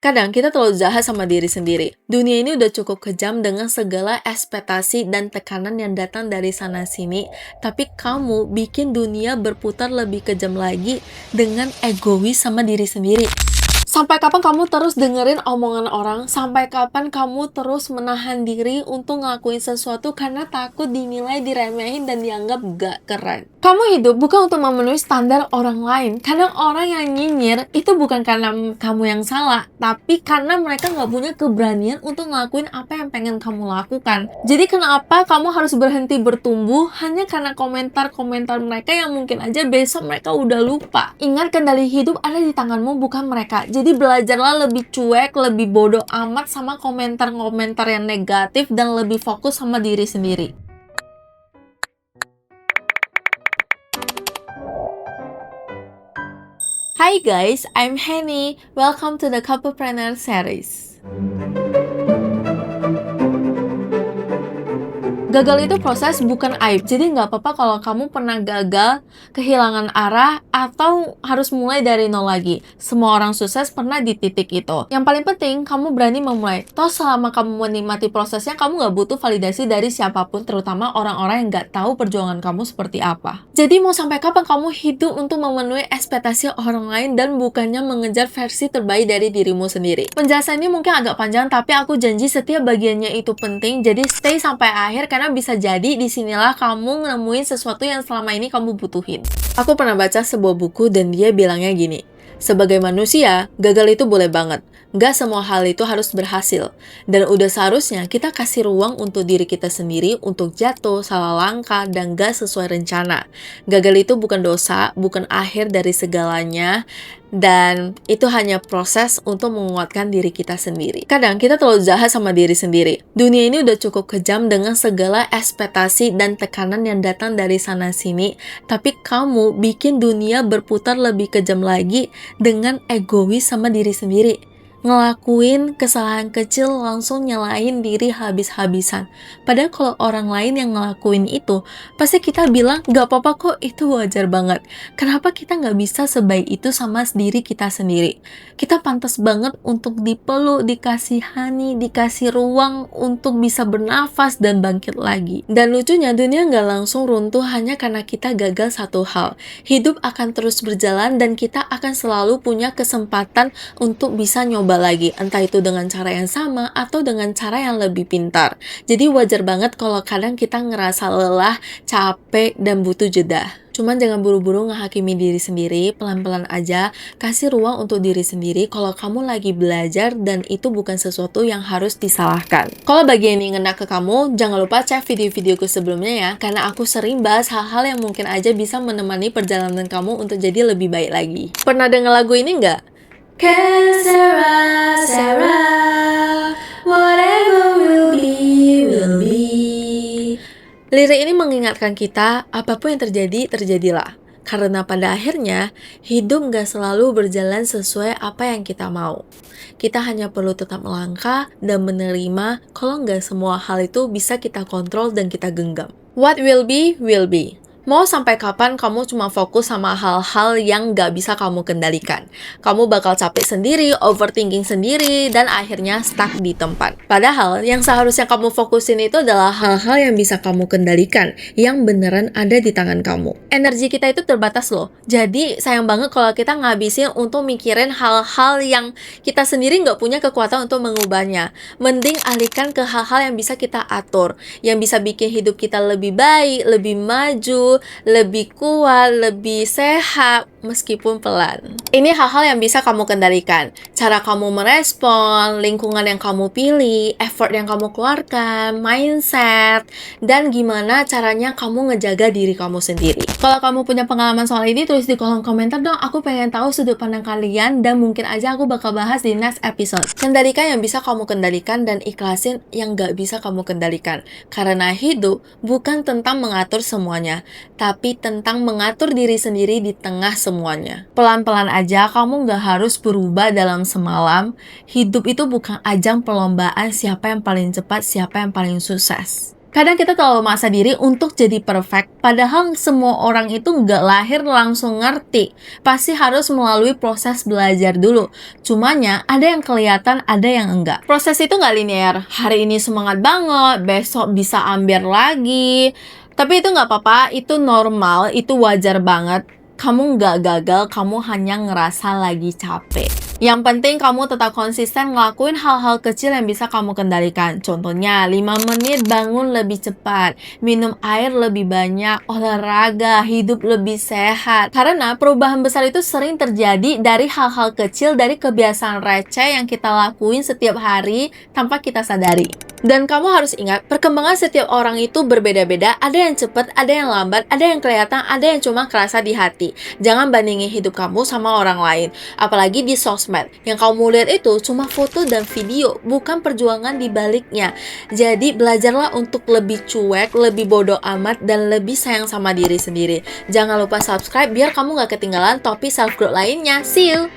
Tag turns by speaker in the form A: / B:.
A: Kadang kita terlalu jahat sama diri sendiri. Dunia ini udah cukup kejam dengan segala ekspektasi dan tekanan yang datang dari sana-sini, tapi kamu bikin dunia berputar lebih kejam lagi dengan egois sama diri sendiri. Sampai kapan kamu terus dengerin omongan orang? Sampai kapan kamu terus menahan diri untuk ngelakuin sesuatu karena takut dinilai diremehin dan dianggap gak keren? Kamu hidup bukan untuk memenuhi standar orang lain. Kadang orang yang nyinyir itu bukan karena kamu yang salah, tapi karena mereka gak punya keberanian untuk ngelakuin apa yang pengen kamu lakukan. Jadi kenapa kamu harus berhenti bertumbuh hanya karena komentar-komentar mereka yang mungkin aja besok mereka udah lupa? Ingat, kendali hidup ada di tanganmu, bukan mereka. Jadi belajarlah lebih cuek, lebih bodoh amat sama komentar-komentar yang negatif dan lebih fokus sama diri sendiri. Hi guys, I'm Henny. Welcome to the Couplepreneur series. Gagal itu proses, bukan aib. Jadi nggak apa-apa kalau kamu pernah gagal, kehilangan arah, atau harus mulai dari nol lagi. Semua orang sukses pernah di titik itu. Yang paling penting, kamu berani memulai. Toh selama kamu menikmati prosesnya, kamu nggak butuh validasi dari siapapun, terutama orang-orang yang nggak tahu perjuangan kamu seperti apa. Jadi mau sampai kapan kamu hidup untuk memenuhi ekspektasi orang lain dan bukannya mengejar versi terbaik dari dirimu sendiri? Penjelasannya mungkin agak panjang, tapi aku janji setiap bagiannya itu penting, jadi stay sampai akhir karena bisa jadi disinilah kamu nemuin sesuatu yang selama ini kamu butuhin. Aku pernah baca sebuah buku dan dia bilangnya gini, sebagai manusia, gagal itu boleh banget. Nggak semua hal itu harus berhasil. Dan udah seharusnya kita kasih ruang untuk diri kita sendiri untuk jatuh, salah langkah, dan nggak sesuai rencana. Gagal itu bukan dosa, bukan akhir dari segalanya, dan itu hanya proses untuk menguatkan diri kita sendiri. Kadang kita terlalu jahat sama diri sendiri. Dunia ini udah cukup kejam dengan segala ekspektasi dan tekanan yang datang dari sana-sini, tapi kamu bikin dunia berputar lebih kejam lagi dengan egois sama diri sendiri. Ngelakuin kesalahan kecil langsung nyalahin diri habis-habisan. Padahal kalau orang lain yang ngelakuin itu, pasti kita bilang, gak apa-apa kok, itu wajar banget. Kenapa kita gak bisa sebaik itu sama diri kita sendiri? Kita pantas banget untuk dipeluk, dikasihani, dikasih ruang untuk bisa bernafas dan bangkit lagi. Dan lucunya, dunia gak langsung runtuh hanya karena kita gagal satu hal. Hidup akan terus berjalan dan kita akan selalu punya kesempatan untuk bisa nyoba lagi, entah itu dengan cara yang sama atau dengan cara yang lebih pintar. Jadi wajar banget kalau kadang kita ngerasa lelah, capek, dan butuh jeda. Cuman jangan buru-buru ngehakimi diri sendiri, pelan-pelan aja, kasih ruang untuk diri sendiri kalau kamu lagi belajar dan itu bukan sesuatu yang harus disalahkan. Kalau bagian ini ngena ke kamu, jangan lupa cek video-videoku sebelumnya ya, karena aku sering bahas hal-hal yang mungkin aja bisa menemani perjalanan kamu untuk jadi lebih baik lagi. Pernah denger lagu ini nggak? Que sera, sera, whatever will be, will be. Lirik ini mengingatkan kita, apapun yang terjadi, terjadilah. Karena pada akhirnya, hidup gak selalu berjalan sesuai apa yang kita mau. Kita hanya perlu tetap melangkah dan menerima kalau gak semua hal itu bisa kita kontrol dan kita genggam. What will be, will be. Mau sampai kapan kamu cuma fokus sama hal-hal yang gak bisa kamu kendalikan? Kamu bakal capek sendiri, overthinking sendiri, dan akhirnya stuck di tempat. Padahal, yang seharusnya kamu fokusin itu adalah hal-hal yang bisa kamu kendalikan, yang beneran ada di tangan kamu. Energi kita itu terbatas loh. Jadi, sayang banget kalau kita ngabisin untuk mikirin hal-hal yang kita sendiri gak punya kekuatan untuk mengubahnya. Mending alihkan ke hal-hal yang bisa kita atur, yang bisa bikin hidup kita lebih baik, lebih maju, lebih kuat, lebih sehat, meskipun pelan. Ini hal-hal yang bisa kamu kendalikan. Cara kamu merespon, lingkungan yang kamu pilih, effort yang kamu keluarkan, mindset, dan gimana caranya kamu ngejaga diri kamu sendiri. Kalau kamu punya pengalaman soal ini, tulis di kolom komentar dong. Aku pengen tahu sudut pandang kalian dan mungkin aja aku bakal bahas di next episode. Kendalikan yang bisa kamu kendalikan dan ikhlasin yang gak bisa kamu kendalikan. Karena hidup bukan tentang mengatur semuanya, tapi tentang mengatur diri sendiri di tengah semuanya. Pelan-pelan aja, kamu gak harus berubah dalam semalam. Hidup itu bukan ajang perlombaan siapa yang paling cepat, siapa yang paling sukses. Kadang kita terlalu memaksa diri untuk jadi perfect, padahal semua orang itu nggak lahir langsung ngerti. Pasti harus melalui proses belajar dulu. Cumanya, ada yang kelihatan, ada yang enggak. Proses itu nggak linear. Hari ini semangat banget, besok bisa ambiar lagi. Tapi itu nggak apa-apa, itu normal, itu wajar banget. Kamu nggak gagal, kamu hanya ngerasa lagi capek. Yang penting kamu tetap konsisten ngelakuin hal-hal kecil yang bisa kamu kendalikan. Contohnya, 5 menit bangun lebih cepat, minum air lebih banyak, olahraga, hidup lebih sehat. Karena perubahan besar itu sering terjadi dari hal-hal kecil, dari kebiasaan receh yang kita lakuin setiap hari tanpa kita sadari. Dan kamu harus ingat, perkembangan setiap orang itu berbeda-beda. Ada yang cepat, ada yang lambat, ada yang kelihatan, ada yang cuma kerasa di hati. Jangan bandingin hidup kamu sama orang lain. Apalagi di sosmed. Yang kamu lihat itu cuma foto dan video, bukan perjuangan di baliknya. Jadi belajarlah untuk lebih cuek, lebih bodoh amat, dan lebih sayang sama diri sendiri. Jangan lupa subscribe biar kamu gak ketinggalan topik self-growth lainnya. See you!